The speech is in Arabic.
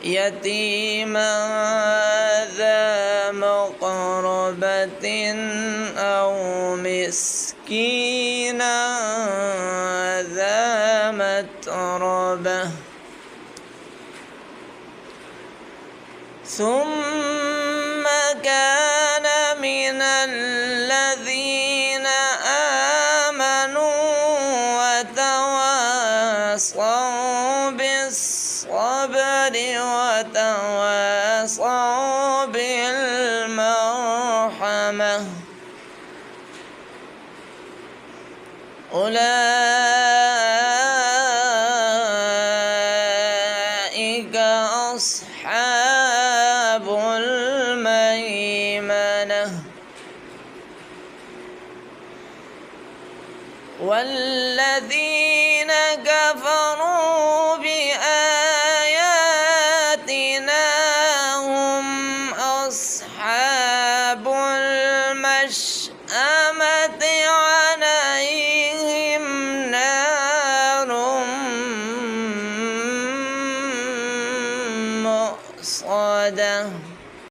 يتيما ذا مقربة أو مسكينا ذا متربة ثم كان من الذين آمنوا وتواصوا بالصبر وتواصوا بالمرحمة أولئك أصحاب الميمنة والذين كفروا بآياتنا هم أصحاب المشأمة عليهم نار مؤصدة